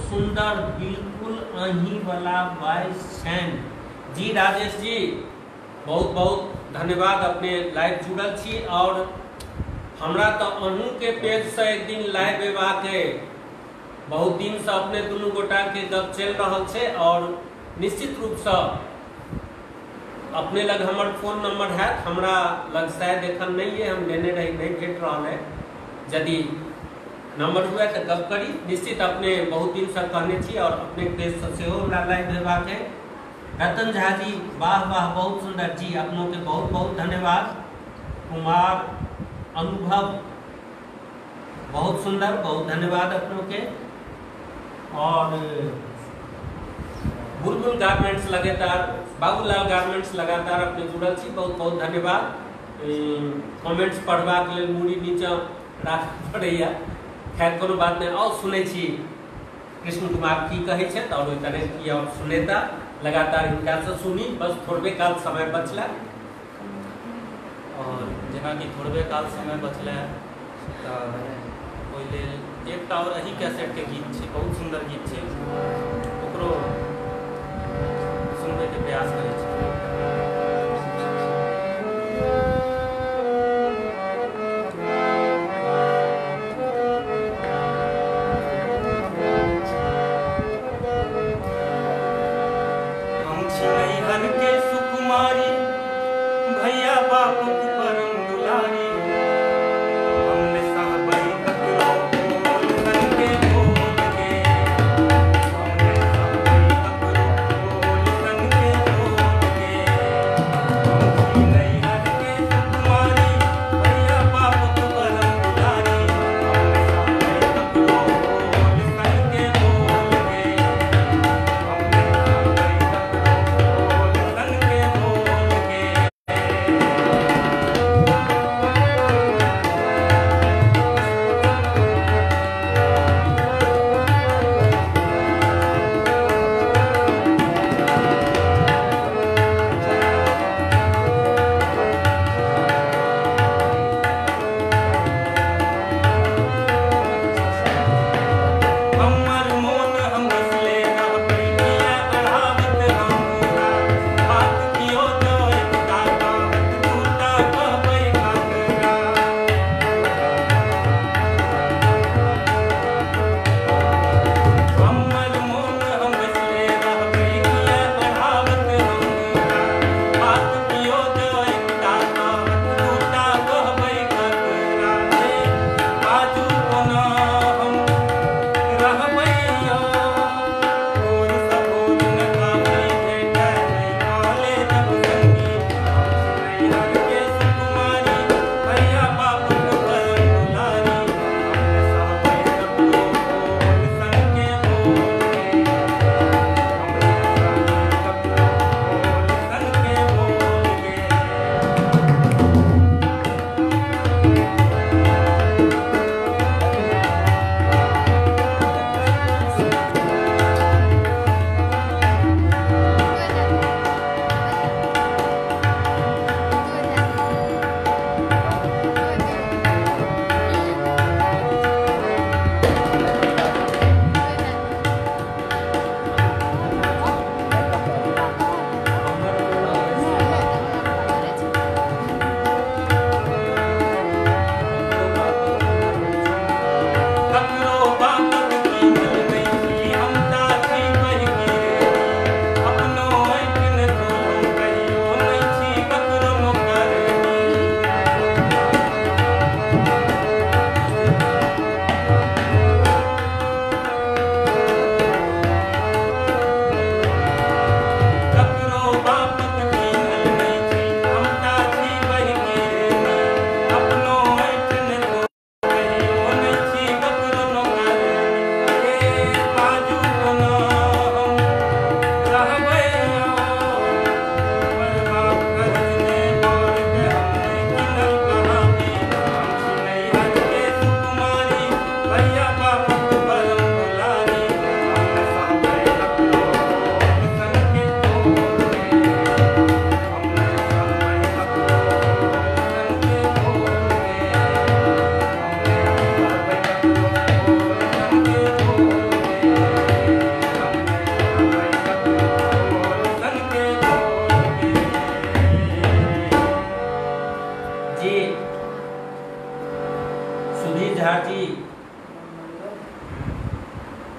सुंदर बिल्कुल अही वाला वॉइस छैन। जी राजेश जी बहुत बहुत धन्यवाद, अपने लाइव जुड़ल छी। और हमरा तो अहूँ के पेज से एक दिन लाइव एबाक है, बहुत दिन से अपने दुनू गोटा के गप चल रहा है। और निश्चित रूप से अपने लग हमर फोन नंबर है, हमरा लग शायद एखन नहीं है, हम लेने रही नहीं भेट रहा है। यदि नंबर हुआ तो गप करी, निश्चित अपने बहुत दिन से कहने छी। और अपने पेज से लाइव हेबाक है। रतन झा जी वाह वाह बहुत सुंदर जी, अपनों के बहुत बहुत धन्यवाद। कुमार अनुभव बहुत सुंदर, बहुत धन्यवाद अपनों के। और बुलबुल गारमेंट्स लगातार, बाबूलाल गारमेंट्स लगातार अपने जुड़ल छी, बहुत बहुत धन्यवाद। कमेंट्स पढ़बाक लेल मुड़ी नीचा राख पड़ैया, खैर कोनो बात नहीं। और सुनै छी कृष्ण कुमार की कहै छै और ओहि तरह की और सुनेता लगातार हिनका से सुनी। बस थोड़बे काल समय बचला, और जेना कि थोड़बे काल समय बचला तो ओहि लेल एकटा और अही कैसेट के गीत छै, बहुत सुंदर गीत छै, ओकरो सुनबे के प्रयास करै छी।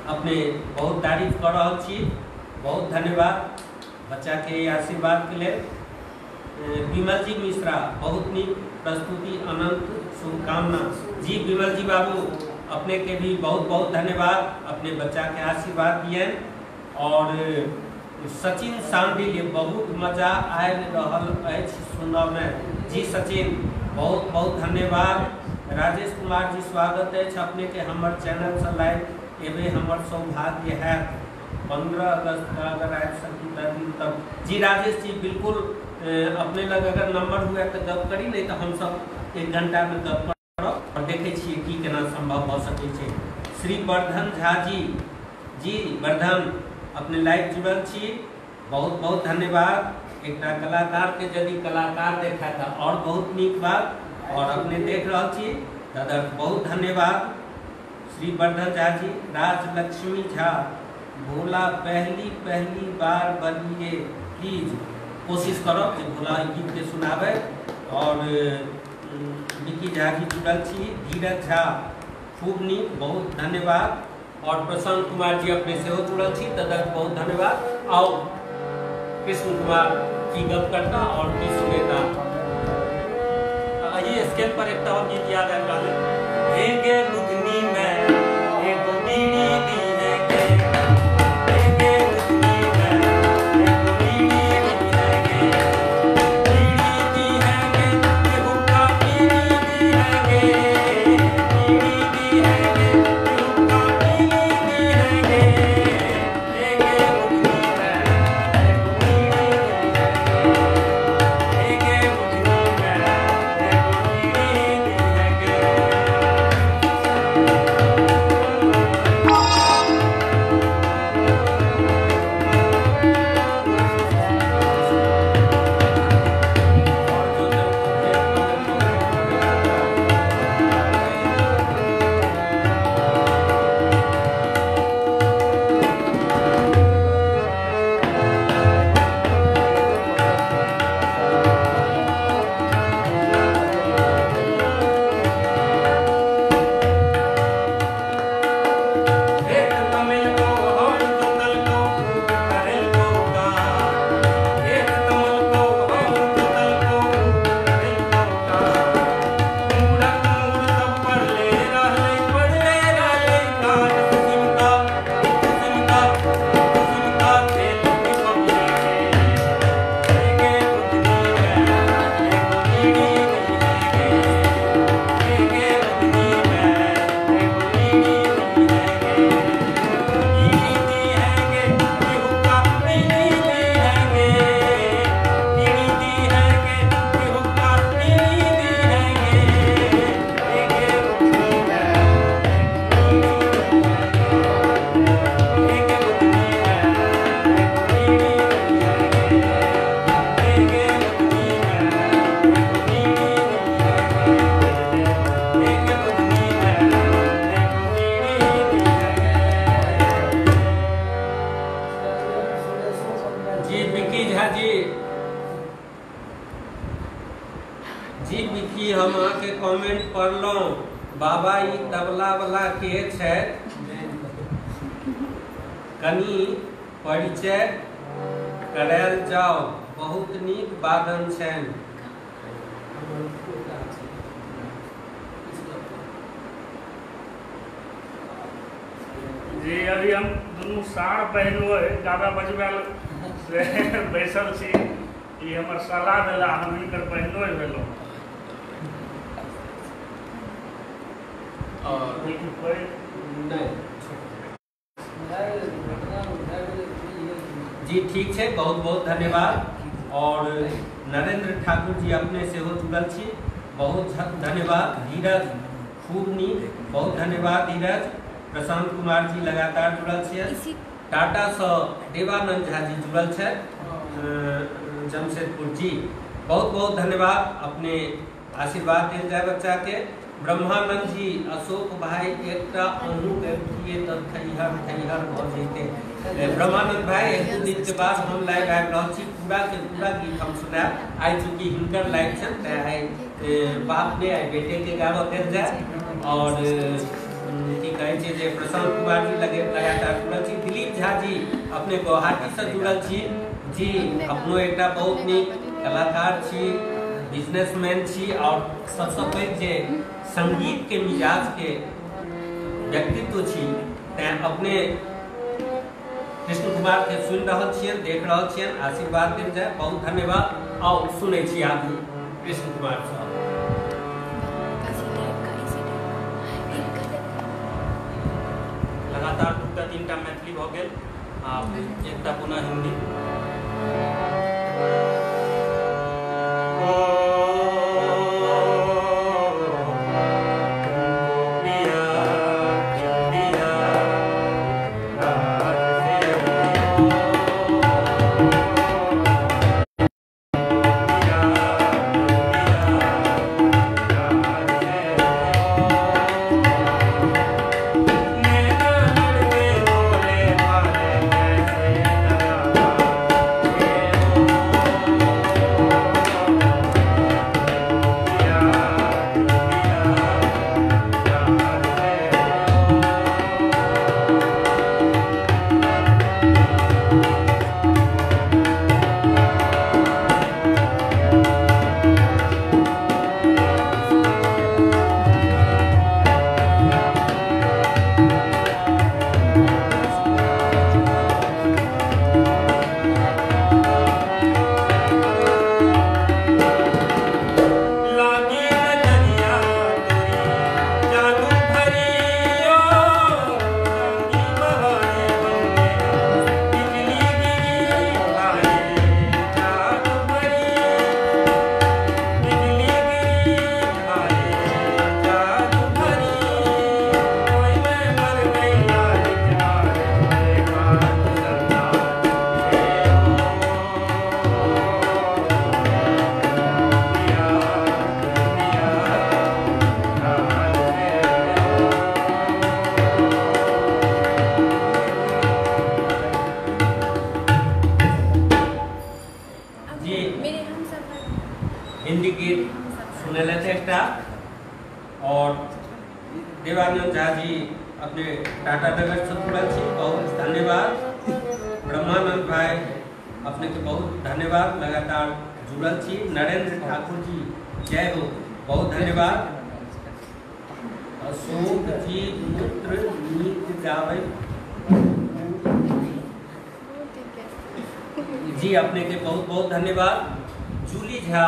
अपने बहुत तारीफ कर रहा छी। बहुत धन्यवाद बच्चा के आशीर्वाद के लिए। विमल जी मिश्रा बहुत नीक प्रस्तुति, अनंत शुभकामना। जी विमल जी बाबू अपने के भी बहुत बहुत धन्यवाद, अपने बच्चा के आशीर्वाद दिए। और सचिन सांडिल बहुत मजा आय रहल सुनब में। जी सचिन बहुत बहुत धन्यवाद। राजेश कुमार जी स्वागत है अपने के हमर चैनल से लाइव एवं हमर सौभाग्य है 15 अगस्त का अगर आ सकी तब। जी राजेश जी बिल्कुल अपने लग अगर नंबर हुआ तो गप करी, नहीं तो हम सब 1 घंटा में गप करब और देखे छिए कि केना संभव भ सकै छै। श्री वर्धन झा जी वर्धन अपने लाइव जुड़ल छी, बहुत बहुत धन्यवाद। एक कलाकार के यदि कलाकार देखा था और बहुत नीक बात, और अपने देख रहा छी दादा बहुत धन्यवाद। श्री वर्धन झा जी। राजलक्ष्मी झा भोला पहली बार बनिए प्लीज, कोशिश करब कि भोला गीत के सुनावे। और विकी झा जी जुड़ल छी। धीरज झा खूब नीक बहुत धन्यवाद। और प्रशांत कुमार जी अपने से जुड़ल छी, तदर बहुत धन्यवाद। आओ कृष्ण कुमार की गप करता और की सुनेता। ये स्केल पर एक और गीत याद आ रहा है। बुधनी में एक बीड़ी दी है के, हेगे बुधनी में एक बीड़ी दी है के, बीड़ी दी है के, ये हुक्का बीड़ी दी है के, बीड़ी दी है के, ये हुक्का बीड़ी दी है के, हेगे बुधनी में एक बीड़ी दी है के, हेगे बुधनी में एक बीड़ी दी है के। एक तमिल को और तुतल को करेल को का, एक तमिल को और तुतल को करेल को का, मुड़ा मुड़ सब पर ले रहले काज सिमका तेल की पबले हेगे बुधनी में एक बीड़ी दी है के, हेगे बुधनी में एक बीड़ी दी है के, बीड़ी दी है के, ये हुक्का बीड़ी दी है के, बीड़ी दी है के, ये हुक्का बीड़ी दी है के, हेगे बुधनी में एक बीड़ी दी है के, हेगे बुधनी में एक बीड़ी दी है के, हेगे बुधनी में एक बीड़ी दी है के, हेगे बुधनी में एक बीड़ी दी है के। जी विकी झा जी विकी हम के कमेंट पढ़लहुँ। बाबा ई तबला वाला के छै, कनी परिचय करायल जाओ, बहुत नीक वादन छनि। जी अभी हम दुनू साढ़ पहनो गाना बजबै से बैसल छी। ई हमर सलाह देला, हम हिनकर पहनो भेलहुँ। और लेकिन कोई नहीं जी ठीक है, बहुत बहुत धन्यवाद। और नरेंद्र ठाकुर जी अपने से हो जुड़ल छी, बहुत धन्यवाद। धीरज खूब नीक, बहुत धन्यवाद धीरज। प्रशांत कुमार जी लगातार जुड़ल छियै। टाटा से देवानंद झा जी जुड़ल छै जमशेदपुर जी, बहुत बहुत धन्यवाद। अपने आशीर्वाद देल जाए बच्चा के। ब्रह्मानंद जी अशोक भाई एकटा अनु के किए तो खैहर भ जेते। ब्रह्मानंद भाई एक दू दिन के बाद हम लाइव आबि रहल छी, पूरा के पूरा गीत हम सुनाब। आइ चूँकि हिनकर लाइव छनि तेँ आइ बाप ने आइ बेटे के गाबऽ देल जाए। और की कहे छी जे प्रशांत कुमार जी लगे लगातार जुड़ल छी। दिलीप झा जी अपने गुवाहाटी से जुड़ल छी जी, अपनो एकटा बहुत नीक कलाकार छी, बिजनेसमैन छी और सबसे पैघ जे संगीत के मिजाज के व्यक्तित्व छी, तैं अपने कृष्ण कुमार के सुन रहल छियन, देख रहल छियन, आशीर्वाद देल जाए। बहुत धन्यवाद। और सुनै छी आगू कृष्ण कुमार साहब। लगातार 2-3टा मैथिली भ गेल आ एकटा पुनः हिंदी। हिंदी गीत सुने लेते एकटा। और देवानंद झा जी अपने टाटा नगर से जुड़ल छी, बहुत धन्यवाद। ब्रह्मानंद भाई अपने के बहुत धन्यवाद, लगातार जुड़ल छी। नरेंद्र ठाकुर जी जय हो, बहुत धन्यवाद। अशोक जी मूत्र गीत गावे जी, अपने के बहुत बहुत धन्यवाद। जूली झा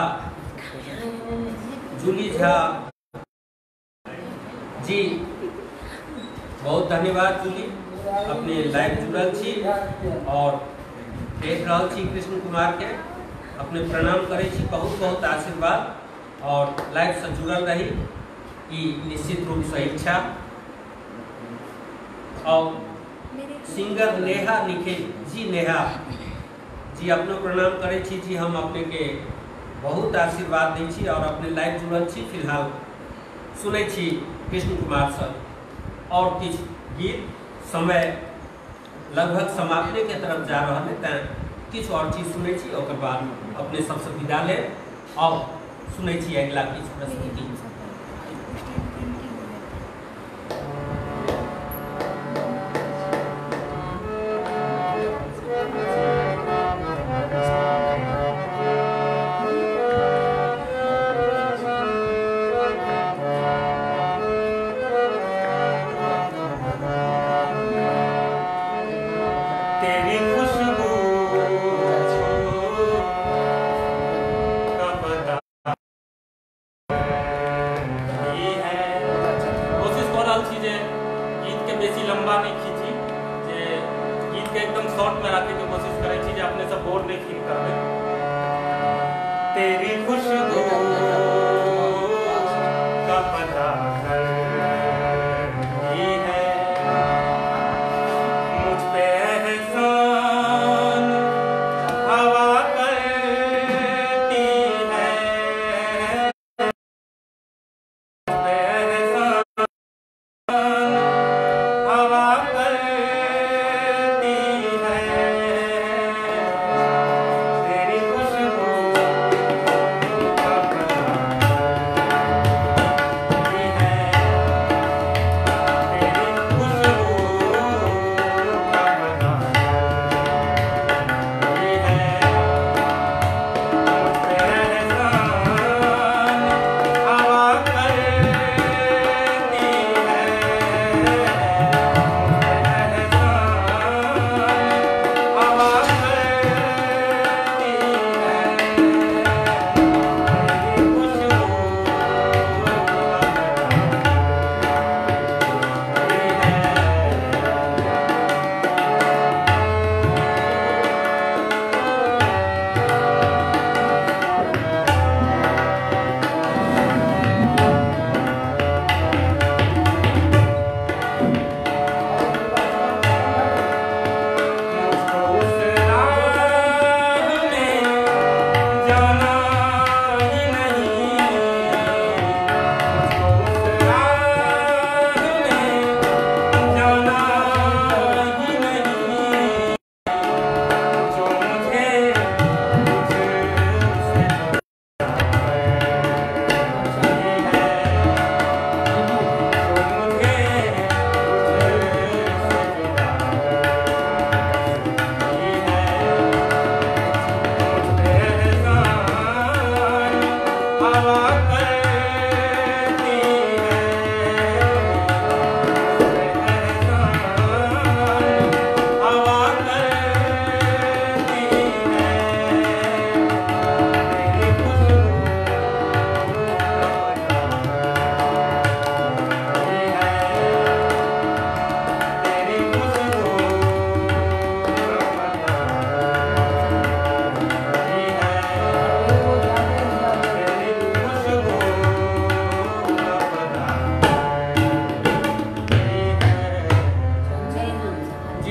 जी बहुत धन्यवाद जूली, अपने लाइव जुड़ल छी और देख रहल छी कृष्ण कुमार के, अपने प्रणाम करे छी, बहुत बहुत आशीर्वाद और लाइव से जुड़ल रही, ई निश्चित रूप से इच्छा। और सिंगर नेहा निखिल जी, नेहा जी अपनो प्रणाम करे छी जी, हम अपने के बहुत आशीर्वाद दै छी और अपने लाइव जुड़ल छी। फिलहाल सुनै छी कृष्ण कुमार सर और किछ गीत, समय लगभग समाप्ति के तरफ जा रहा है, तैं किछ और चीज सुनै छी, ओकर बाद अपने सबसे विदा ले और सुनै छी अगला किछ प्रस्तुति।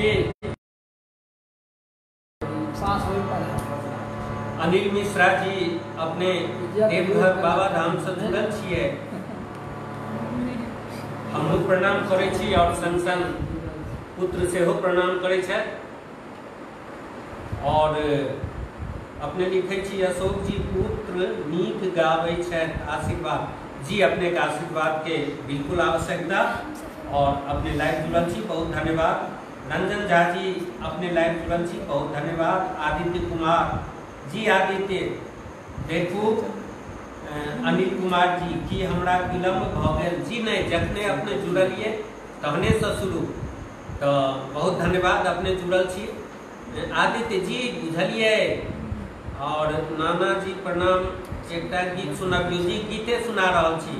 जी अनिल मिश्रा जी अपने देवघर बाबा धाम से जुड़ल छियै, हम लोग प्रणाम करै छी और संग संग पुत्र सेहो प्रणाम करै छथि। और अपने लिखै छी अशोक जी पुत्र नीक गाबै छथि, आशीर्वाद जी, अपने का आशीर्वाद के बिल्कुल आवश्यकता और अपने लाइव जुड़ल छी, बहुत धन्यवाद। रंजन झा जी अपने लाइव जुड़ल छी, बहुत धन्यवाद। आदित्य कुमार जी, आदित्य देखू अनिल कुमार जी की हमरा विलम्ब भ गेल जी, नहीं जखने अपने जुड़लिए तहने से शुरू, तो बहुत धन्यवाद अपने जुड़ल छी आदित्य जी, बुझलिए। और नाना जी प्रणाम, एकटा गीत सुनाबियो जी, गीते सुना रहल छी।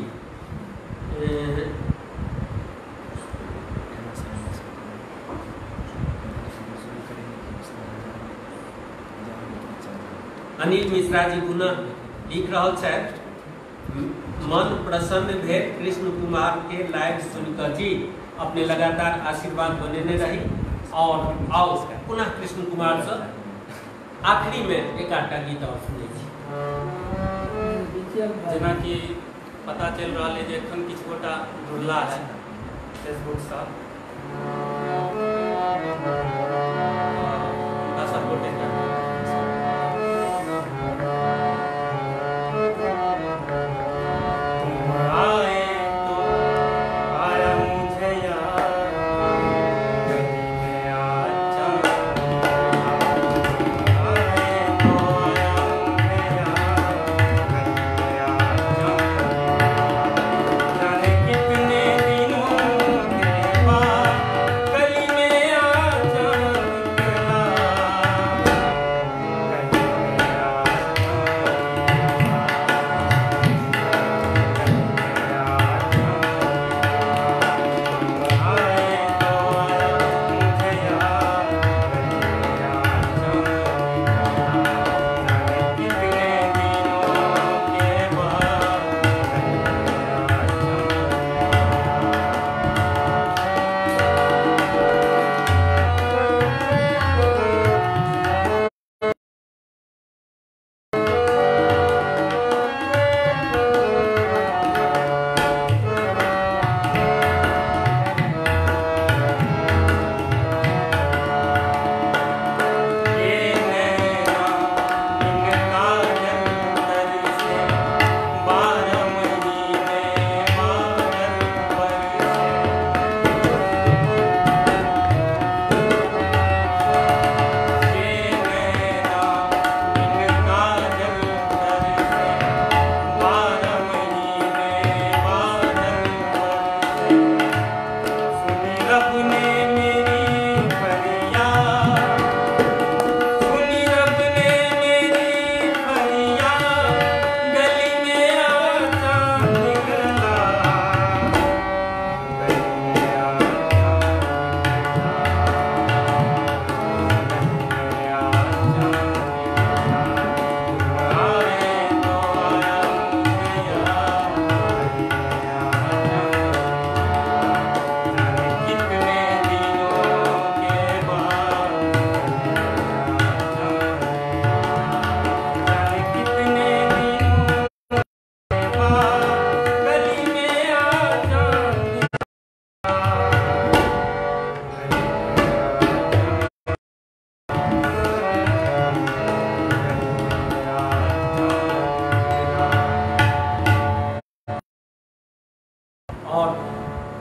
अनिल मिश्रा जी पुनः लिख रहल छथि, मन प्रसन्न भेल कृष्ण कुमार के लाइव सुनकर जी, अपने लगातार आशीर्वाद बनेने रही। और आओ पुनः कृष्ण कुमार से आखिरी में एक आधा गीत और सुनै छी। जेना कि पता चल रहा है जे एखन किछु गोटा जुड़ला है फेसबुक से, उनका सपोर्ट है।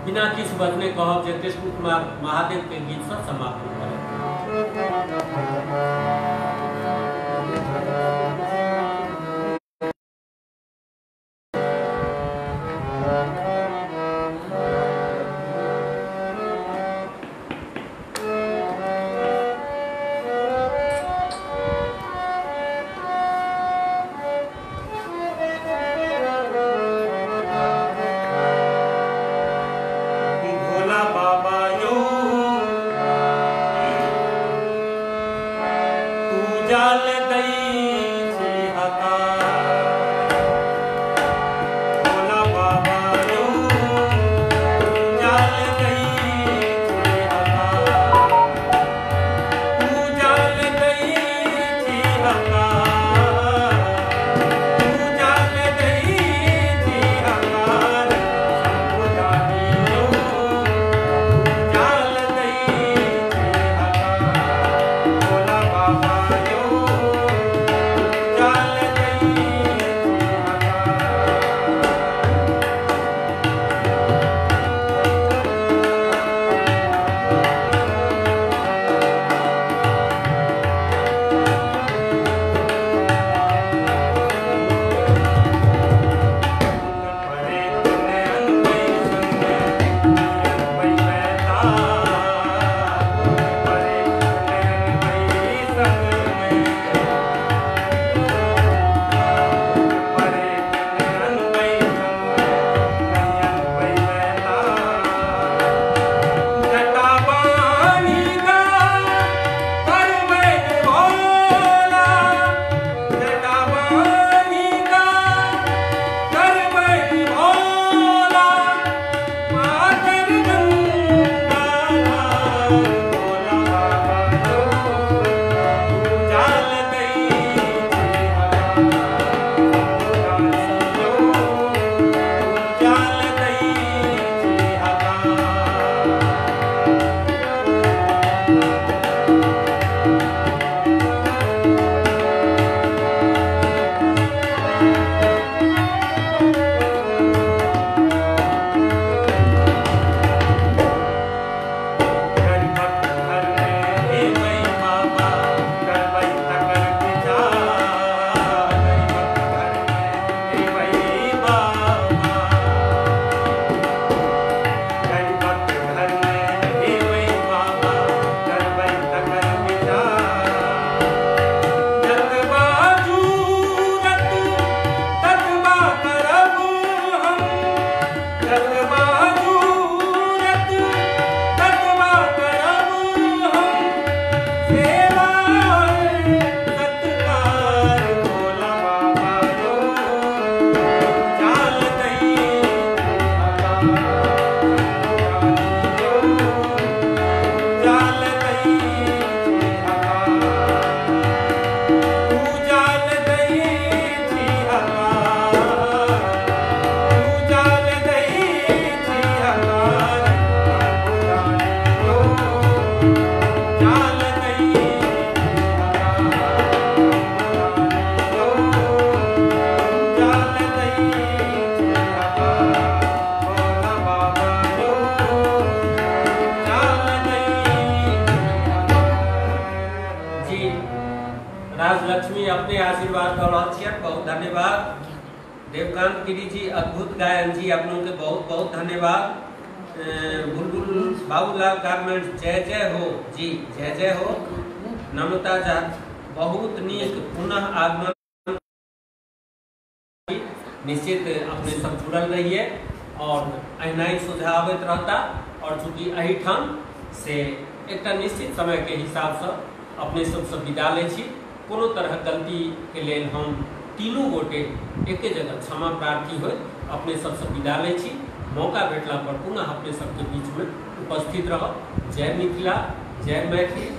बिना किछु बदने कहब जे कृष्ण कुमार महादेव के गीत से समाप्त करें। जाल दई छी हका भोला बाबा रो जाल दई छी हका राजलक्ष्मी अपने आशीर्वाद दऽ रहल छियनि, बहुत धन्यवाद। देवकांत गिरी जी अद्भुत गायन जी, आप लोगों के बहुत बहुत धन्यवाद। बुलबुल बाबूलाल गारमेंट्स जय जय हो जी, जय जय हो। नमता झा बहुत नीक पुनः आगमन, निश्चित अपने सब जुड़ल रहिए और अहिना ही सुझावैत रहता। और चूँकि एहिठाम से एक निश्चित समय के हिसाब से अपने सबसे विदा लै छी। कोनो तरह गलती के लेल हम तीनों गोटे एक जगह क्षमा प्रार्थी हो अपने सबसे विदा लै छी। मौका भेटला पर पुनः अपने सबके बीच में उपस्थित रह। जय मिथिला, जय मैथिली।